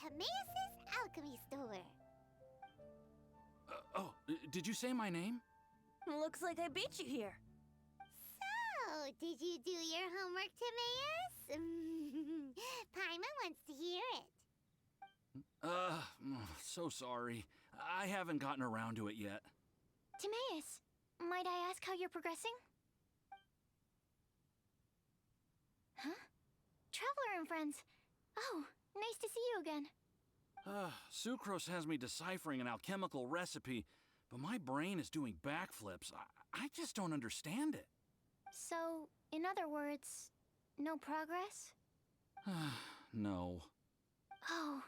Timaeus' alchemy store. Did you say my name? Looks like I beat you here. So, did you do your homework, Timaeus? Paimon wants to hear it. So sorry. I haven't gotten around to it yet. Timaeus, might I ask how you're progressing? Huh? Traveler and friends. Oh, nice to see you again. Sucrose has me deciphering an alchemical recipe, but my brain is doing backflips. I just don't understand it. So, in other words, no progress? No. Oh.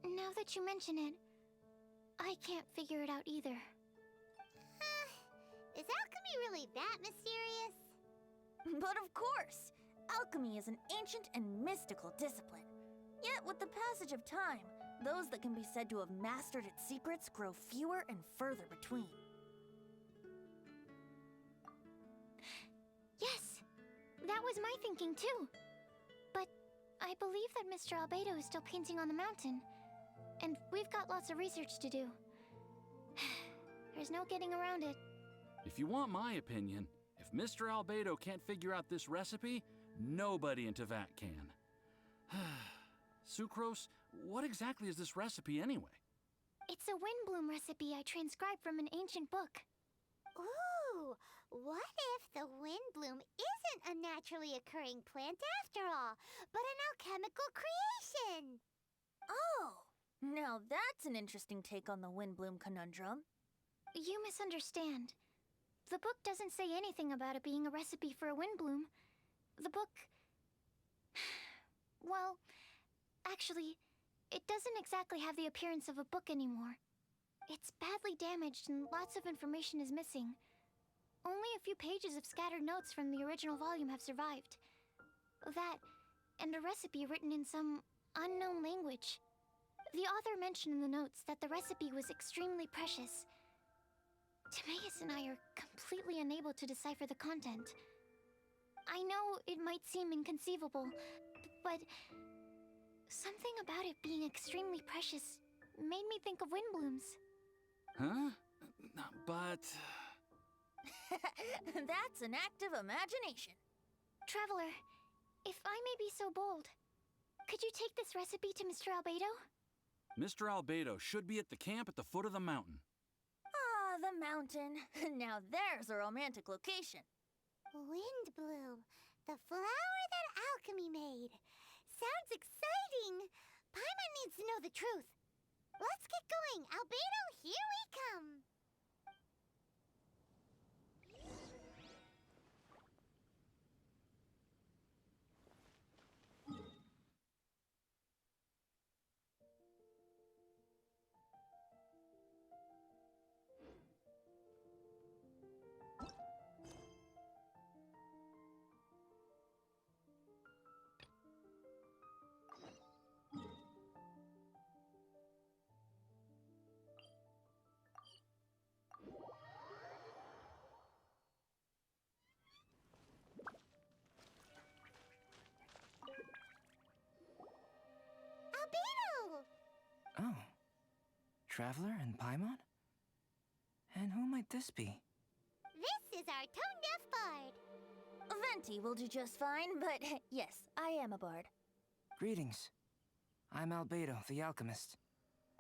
Now that you mention it, I can't figure it out either. Is alchemy really that mysterious? But of course! Alchemy is an ancient and mystical discipline. Yet, with the passage of time, those that can be said to have mastered its secrets grow fewer and further between. Yes! That was my thinking too. But I believe that Mr. Albedo is still painting on the mountain. And we've got lots of research to do. There's no getting around it. If you want my opinion, if Mr. Albedo can't figure out this recipe, nobody in Tevat can. Sucrose, what exactly is this recipe anyway? It's a windbloom recipe I transcribed from an ancient book. Ooh, what if the windbloom isn't a naturally occurring plant after all, but an alchemical creation? Oh! Now that's an interesting take on the windbloom conundrum. You misunderstand. The book doesn't say anything about it being a recipe for a windbloom. The book... Well, actually, it doesn't exactly have the appearance of a book anymore. It's badly damaged and lots of information is missing. Only a few pages of scattered notes from the original volume have survived. That, and a recipe written in some unknown language. The author mentioned in the notes that the recipe was extremely precious. Timaeus and I are completely unable to decipher the content. I know it might seem inconceivable, but something about it being extremely precious made me think of windblooms. Huh? But... That's an act of imagination. Traveler, if I may be so bold, could you take this recipe to Mr. Albedo? Mr. Albedo should be at the camp at the foot of the mountain. Ah, the mountain. Now there's a romantic location. Windbloom, the flower that alchemy made. Sounds exciting. Paimon needs to know the truth. Let's get going. Albedo, here we come. Albedo! Oh. Traveler and Paimon? And who might this be? This is our tone-deaf bard. Venti will do just fine, but yes, I am a bard. Greetings. I'm Albedo, the alchemist.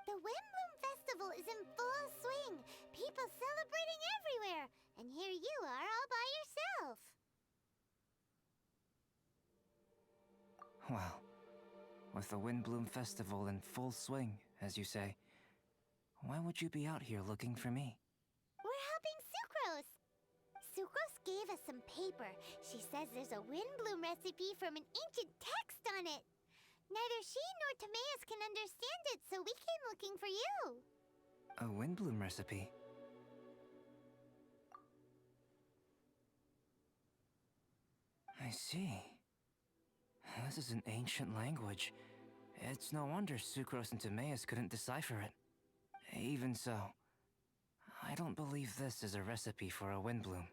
The Windbloom Festival is in full swing. People celebrating everywhere. And here you are all by yourself. Well, with the Windbloom Festival in full swing, as you say, why would you be out here looking for me? We're helping Sucrose. Sucrose gave us some paper. She says there's a Windbloom recipe from an ancient text on it. Neither she nor Timaeus can understand it, so we came looking for you. A Windbloom recipe? I see. This is an ancient language. It's no wonder Sucrose and Timaeus couldn't decipher it. Even so, I don't believe this is a recipe for a Windbloom.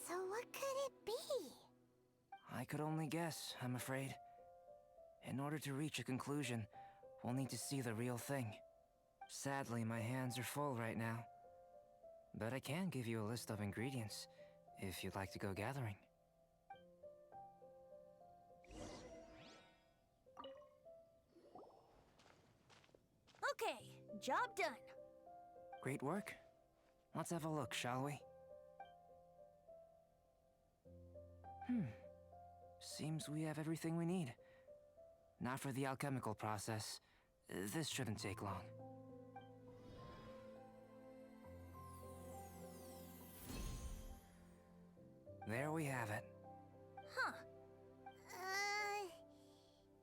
So what could it be? I could only guess, I'm afraid. In order to reach a conclusion, we'll need to see the real thing. Sadly, my hands are full right now. But I can give you a list of ingredients, if you'd like to go gathering. Okay, job done. Great work. Let's have a look, shall we? Seems we have everything we need. Not for the alchemical process. This shouldn't take long. There we have it. Huh.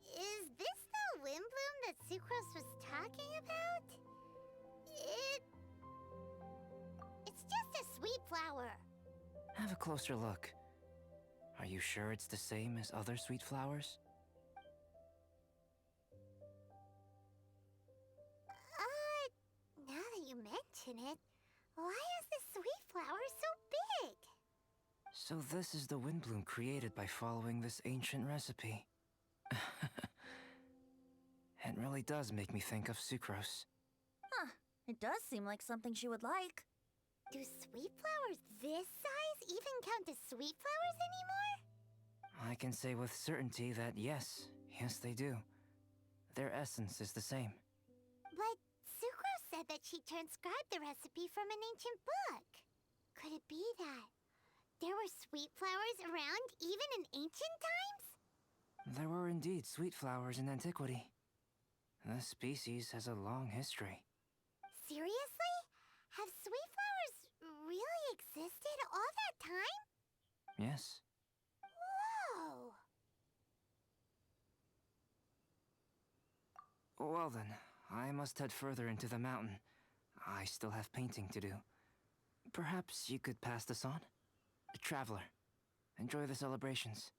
Is this the wind bloom that Sucrose was talking about? It's just a sweet flower. Have a closer look. Are you sure it's the same as other sweet flowers? Now that you mention it, why is this sweet flower so big? So this is the wind bloom created by following this ancient recipe. It really does make me think of Sucrose. Huh. It does seem like something she would like. Do sweet flowers this size even count as sweet flowers anymore? I can say with certainty that yes, they do. Their essence is the same. But Sucrose said that she transcribed the recipe from an ancient book. Could it be that there were sweet flowers around even in ancient times? There were indeed sweet flowers in antiquity. This species has a long history. Seriously? Have sweet flowers really existed all that time? Yes. Whoa! Well then, I must head further into the mountain. I still have painting to do. Perhaps you could pass this on? Traveler, enjoy the celebrations.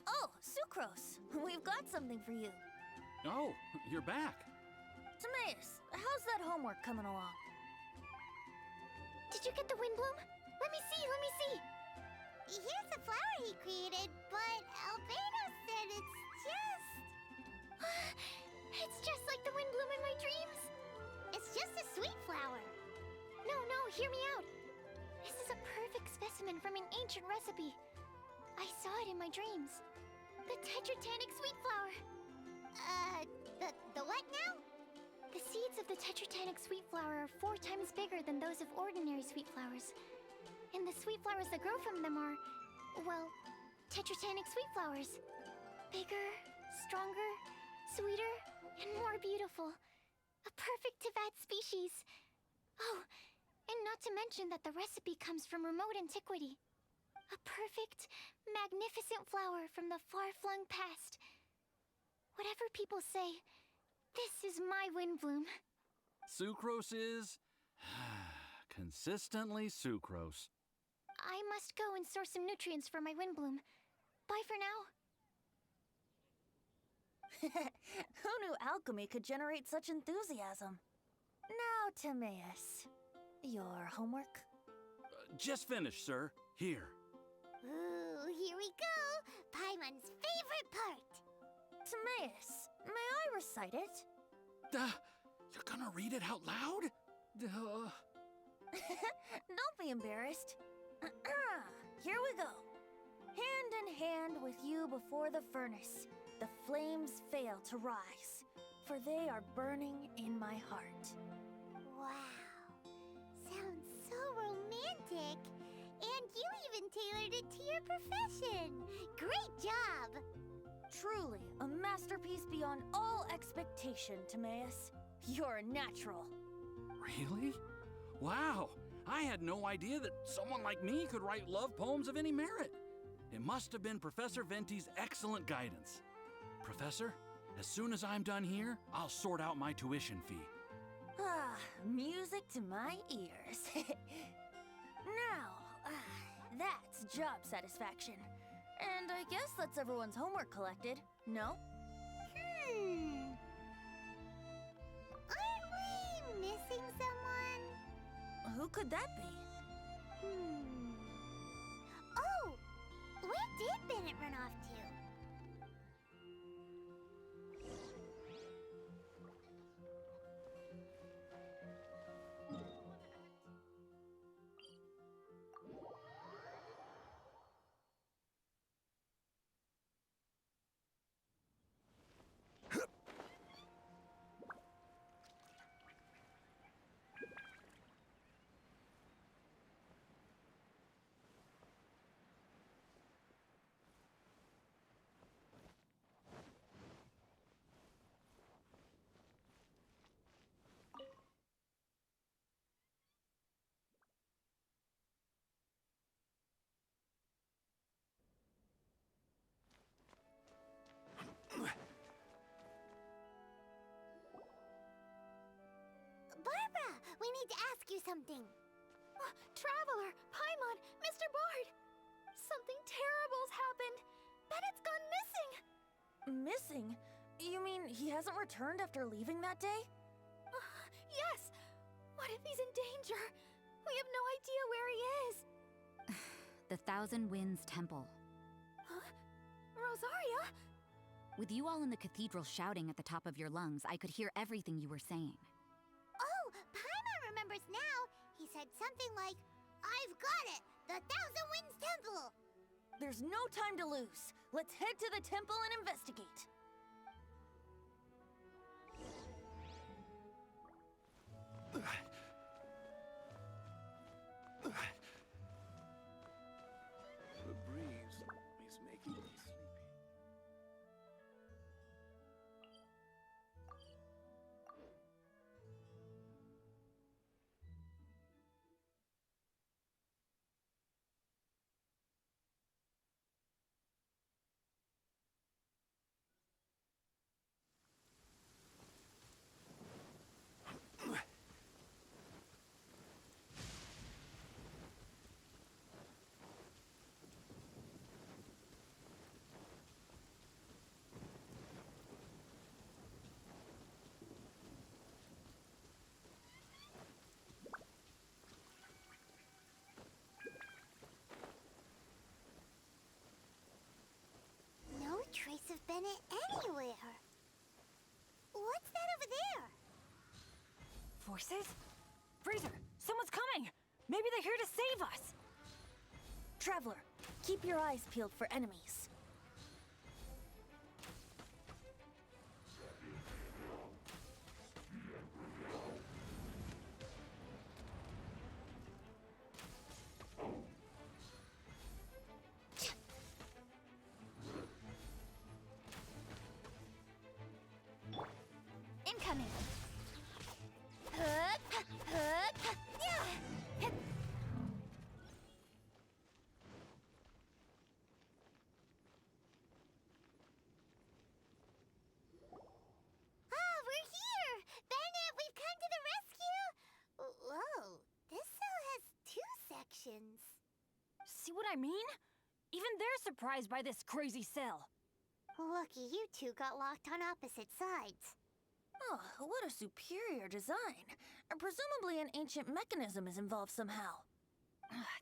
Oh, Sucrose! We've got something for you. Oh, you're back. Timaeus, how's that homework coming along? Did you get the wind bloom? Let me see, let me see. Here's a flower he created, but Albedo said it's just... It's just like the wind bloom in my dreams. It's just a sweet flower. No, hear me out. This is a perfect specimen from an ancient recipe. I saw it in my dreams. The tetratanic sweet flower. The what now? The seeds of the tetratanic sweet flower are 4 times bigger than those of ordinary sweet flowers. And the sweet flowers that grow from them are, well, tetratanic sweet flowers. Bigger, stronger, sweeter, and more beautiful. A perfect Tivat species. Oh, and not to mention that the recipe comes from remote antiquity. A perfect, magnificent flower from the far-flung past. Whatever people say, this is my wind bloom. Sucrose is... consistently sucrose. I must go and source some nutrients for my wind bloom. Bye for now. Who knew alchemy could generate such enthusiasm? Now, Timaeus, your homework? Just finished, sir. Here. Ooh, here we go! Paimon's favorite part! Timaeus, may I recite it? You're gonna read it out loud? Don't be embarrassed. Here we go. Hand in hand with you before the furnace, the flames fail to rise, for they are burning in my heart. Wow. Sounds so romantic. And you even tailored it to your profession. Great job! Truly, a masterpiece beyond all expectation, Timaeus. You're a natural. Really? Wow! I had no idea that someone like me could write love poems of any merit. It must have been Professor Venti's excellent guidance. Professor, As soon as I'm done here, I'll sort out my tuition fee. Ah, music to my ears. Now, that's job satisfaction. And I guess that's everyone's homework collected, no? Aren't we missing someone? Who could that be? Oh! Where did Bennett run off to? Barbara, we need to ask you something. Traveler, Paimon, Mr. Bard! Something terrible's happened! Bennett's gone missing! Missing? You mean he hasn't returned after leaving that day? Yes! What if he's in danger? We have no idea where he is! The Thousand Winds Temple. Huh? Rosaria? With you all in the cathedral shouting at the top of your lungs, I could hear everything you were saying. Oh, Paimon remembers now. He said something like, I've got it! The Thousand Winds Temple! There's no time to lose. Let's head to the temple and investigate. The breeze is making me sleepy. No trace of Bennett anywhere. What's that over there? Forces? Freezer, someone's coming! Maybe they're here to save us! Traveler, keep your eyes peeled for enemies. Incoming. Ah, we're here! Bennett, we've come to the rescue! Whoa, this cell has 2 sections. See what I mean? Even they're surprised by this crazy cell. Lucky you two got locked on opposite sides. Oh, what a superior design. Presumably an ancient mechanism is involved somehow.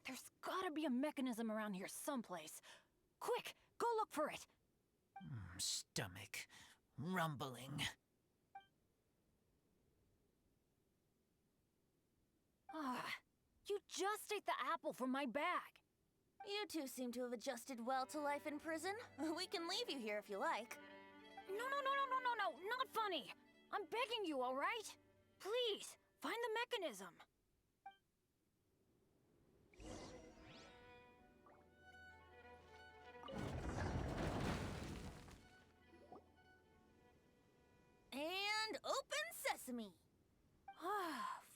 There's gotta be a mechanism around here someplace. Quick, go look for it. Stomach rumbling. You just ate the apple from my bag. You two seem to have adjusted well to life in prison. We can leave you here if you like. No, not funny. I'm begging you, all right? Please, find the mechanism. And open sesame.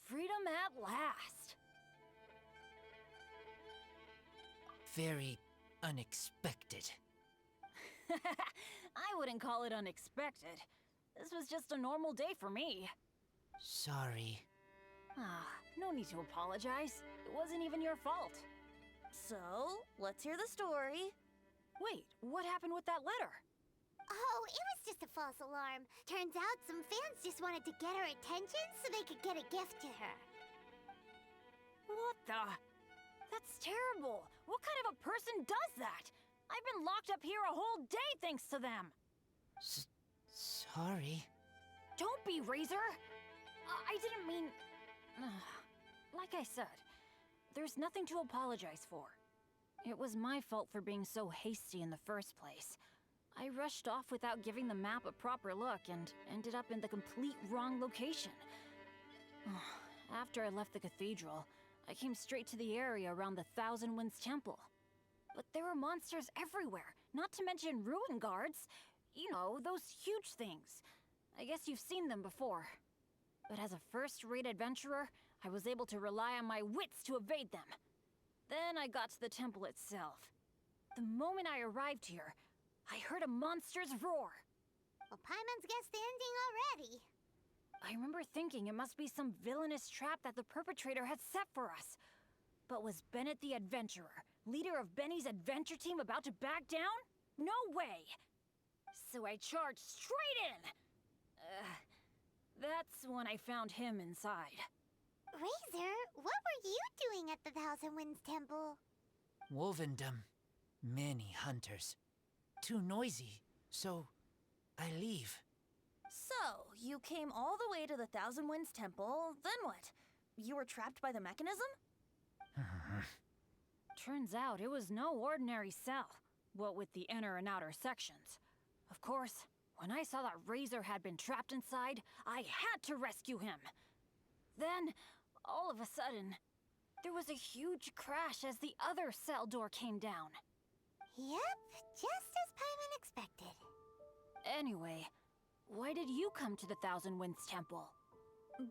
Freedom at last. Very unexpected. I I wouldn't call it unexpected. This was just a normal day for me. Sorry. Ah, no need to apologize. It wasn't even your fault. So, let's hear the story. Wait, what happened with that letter? Oh, it was just a false alarm. Turns out some fans just wanted to get her attention so they could get a gift to her. What the? That's terrible. What kind of a person does that? I've been locked up here a whole day thanks to them. Sorry. Don't be, Razor. I didn't mean... Like I said, there's nothing to apologize for. It was my fault for being so hasty in the first place. I rushed off without giving the map a proper look and ended up in the complete wrong location. After I left the cathedral, I came straight to the area around the Thousand Winds Temple. But there were monsters everywhere, not to mention ruin guards. You know, those huge things. I guess you've seen them before. But as a first-rate adventurer, I was able to rely on my wits to evade them. Then I got to the temple itself. The moment I arrived here, I heard a monster's roar. Well, Paimon's guessed the ending already. I remember thinking it must be some villainous trap that the perpetrator had set for us. But was Bennett the adventurer, leader of Benny's adventure team, about to back down? No way! So I charged straight in! That's when I found him inside. Razor, what were you doing at the Thousand Winds Temple? Wolvendom. Many hunters. Too noisy, so I leave. So, you came all the way to the Thousand Winds Temple, then what? You were trapped by the mechanism? Turns out it was no ordinary cell, what with the inner and outer sections. Of course, when I saw that Razor had been trapped inside, I had to rescue him. Then, all of a sudden, there was a huge crash as the other cell door came down. Yep, just as Paimon expected. Anyway, why did you come to the Thousand Winds Temple?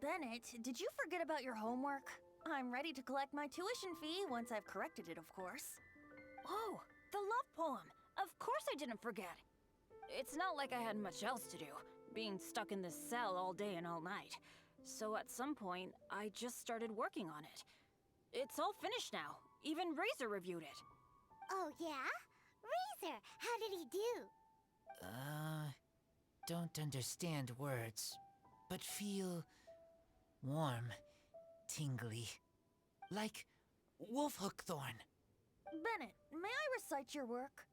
Bennett, did you forget about your homework? I'm ready to collect my tuition fee once I've corrected it, of course. Oh, the love poem! Of course I didn't forget! It's not like I had much else to do, being stuck in this cell all day and all night. So at some point, I just started working on it. It's all finished now. Even Razor reviewed it. Oh, yeah? Razor, how did he do? Don't understand words, but feel warm, tingly, like wolfhook thorn. Bennett, may I recite your work?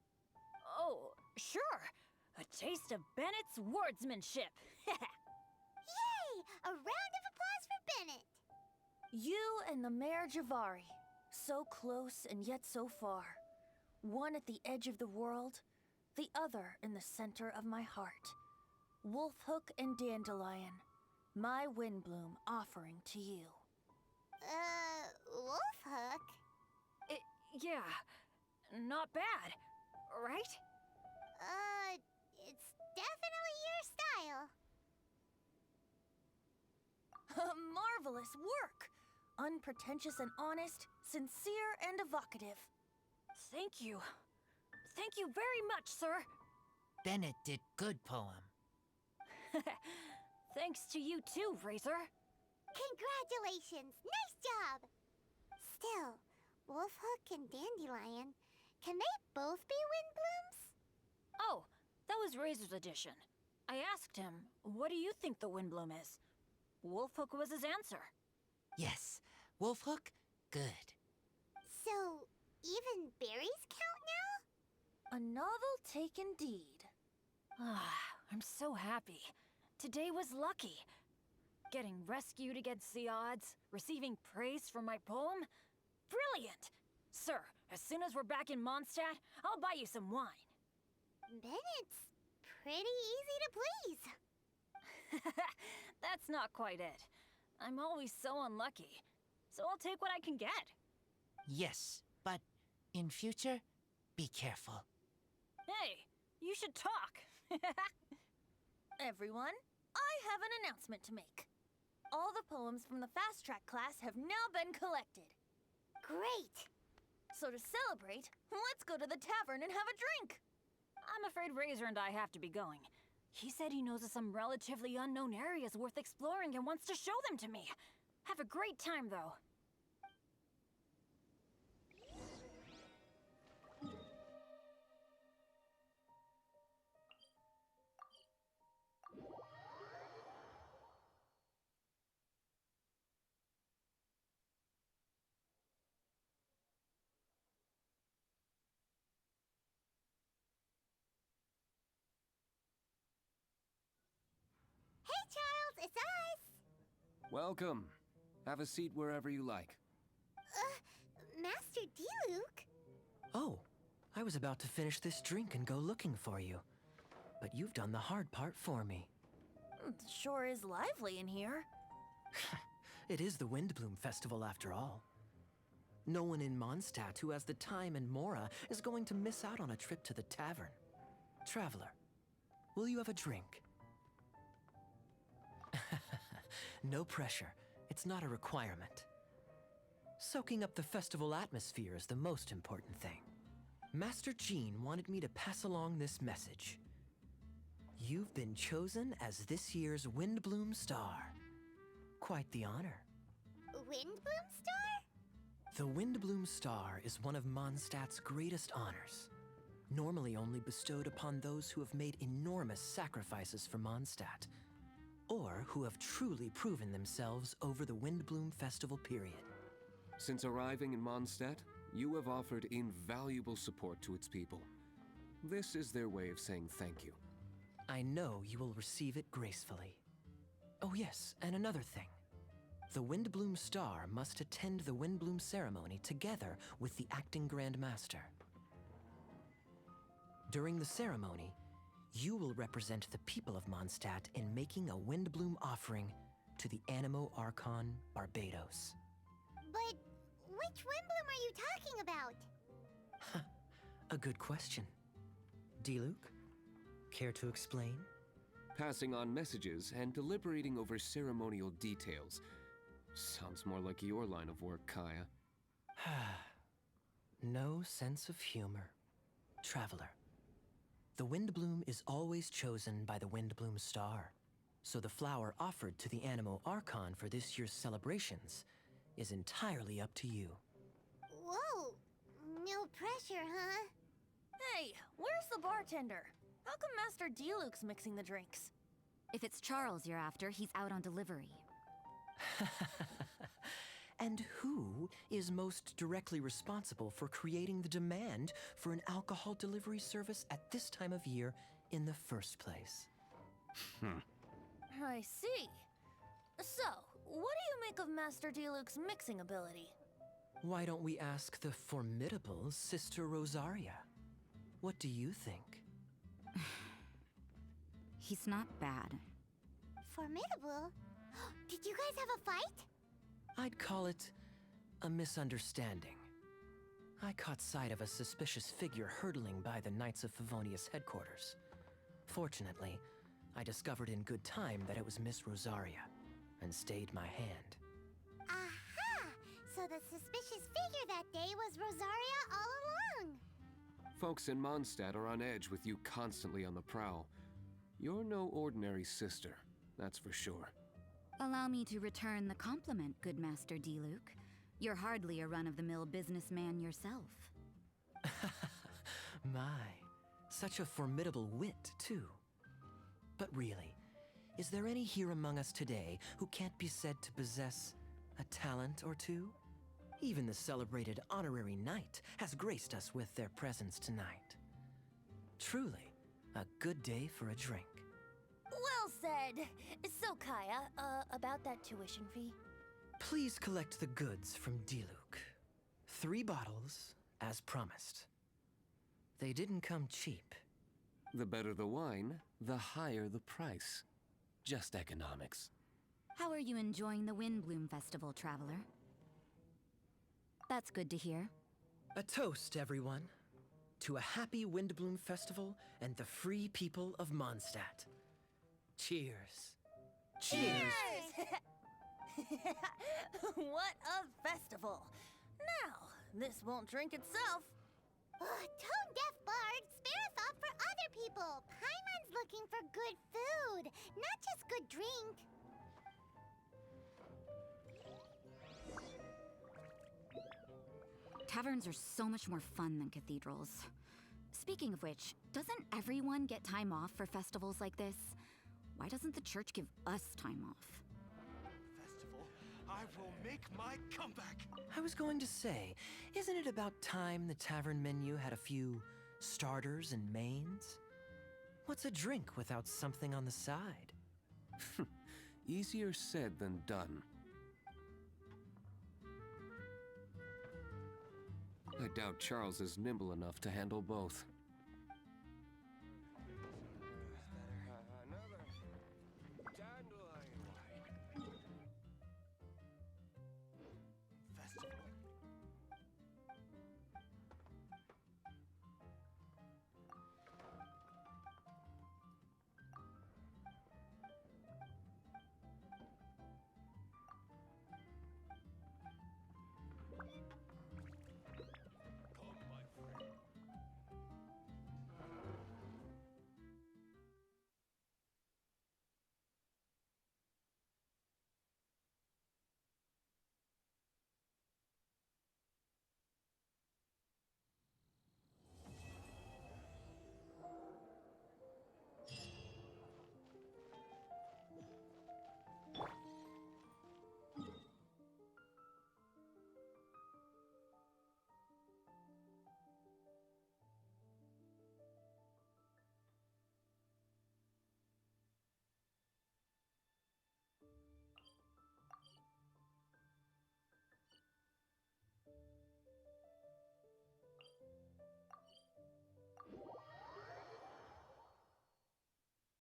Oh, sure. A taste of Bennett's wordsmanship. Yay! A round of applause for Bennett! You and the Mayor Javari, so close and yet so far. One at the edge of the world, the other in the center of my heart. Wolfhook and Dandelion, my Windbloom offering to you. Wolfhook? Yeah, not bad, right? It's definitely your style. Marvelous work! Unpretentious and honest, sincere and evocative. Thank you. Thank you very much, sir. Bennett did good poem. Thanks to you too, Razor. Congratulations! Nice job! Still, Wolfhook and Dandelion, can they both be Windblooms? Oh, that was Razor's edition. I asked him, what do you think the Windbloom is? Wolfhook was his answer. Yes, wolfhook, good. So, even berries count now? A novel take indeed. I'm so happy. Today was lucky. Getting rescued against the odds, receiving praise for my poem. Brilliant! Sir, as soon as we're back in Mondstadt, I'll buy you some wine. Bennett's pretty easy to please. That's not quite it. I'm always so unlucky, so I'll take what I can get. Yes, but in future, be careful. Hey, you should talk. Everyone, I have an announcement to make. All the poems from the Fast Track class have now been collected. Great! So to celebrate, let's go to the tavern and have a drink. I'm afraid Razor and I have to be going. He said he knows of some relatively unknown areas worth exploring and wants to show them to me. Have a great time, though. Hey, Charles, it's us! Welcome. Have a seat wherever you like. Master D-Luke? Oh, I was about to finish this drink and go looking for you. But you've done the hard part for me. Sure is lively in here. It is the Windbloom Festival after all. No one in Mondstadt who has the time and mora is going to miss out on a trip to the tavern. Traveler, will you have a drink? No pressure. It's not a requirement. Soaking up the festival atmosphere is the most important thing. Master Jean wanted me to pass along this message. You've been chosen as this year's Windbloom Star. Quite the honor. Windbloom Star? The Windbloom Star is one of Mondstadt's greatest honors, normally only bestowed upon those who have made enormous sacrifices for Mondstadt, or who have truly proven themselves over the Windbloom Festival period. Since arriving in Mondstadt, you have offered invaluable support to its people. This is their way of saying thank you. I know you will receive it gracefully. Oh yes, and another thing. The Windbloom Star must attend the Windbloom ceremony together with the acting Grand Master. During the ceremony, you will represent the people of Mondstadt in making a Windbloom offering to the Animo Archon Barbados. But which Windbloom are you talking about? A good question. D-Luke, care to explain? Passing on messages and deliberating over ceremonial details. Sounds more like your line of work, Kaya. No sense of humor. Traveler, the Windbloom is always chosen by the Windbloom Star, so the flower offered to the Animo Archon for this year's celebrations is entirely up to you. Whoa! No pressure, huh? Hey, where's the bartender? How come Master D-Luke's mixing the drinks? If it's Charles you're after, he's out on delivery. And who is most directly responsible for creating the demand for an alcohol delivery service at this time of year in the first place? I see. So, what do you make of Master D-Luke's mixing ability? Why don't we ask the formidable Sister Rosaria? What do you think? He's not bad. Formidable? Did you guys have a fight? I'd call it a misunderstanding. I caught sight of a suspicious figure hurtling by the Knights of Favonius headquarters. Fortunately, I discovered in good time that it was Miss Rosaria, and stayed my hand. Aha! So the suspicious figure that day was Rosaria all along. Folks in Mondstadt are on edge with you constantly on the prowl. You're no ordinary sister, that's for sure. Allow me to return the compliment, good Master D-Luke. You're hardly a run-of-the-mill businessman yourself. My, such a formidable wit, too. But really, is there any here among us today who can't be said to possess a talent or two? Even the celebrated honorary knight has graced us with their presence tonight. Truly, a good day for a drink. Well said. So, Kaya, about that tuition fee? Please collect the goods from D-Luke. 3 bottles, as promised. They didn't come cheap. The better the wine, the higher the price. Just economics. How are you enjoying the Windbloom Festival, Traveler? That's good to hear. A toast, everyone, to a happy Windbloom Festival and the free people of Mondstadt. Cheers. Cheers! What a festival! Now, this won't drink itself. Tone-deaf bard, spare a thought for other people. careful. Paimon's looking for good food, not just good drink. Taverns are so much more fun than cathedrals. Speaking of which, doesn't everyone get time off for festivals like this? Why doesn't the church give us time off? Festival, I will make my comeback. I was going to say, isn't it about time the tavern menu had a few starters and mains? What's a drink without something on the side? Easier said than done. I doubt Charles is nimble enough to handle both.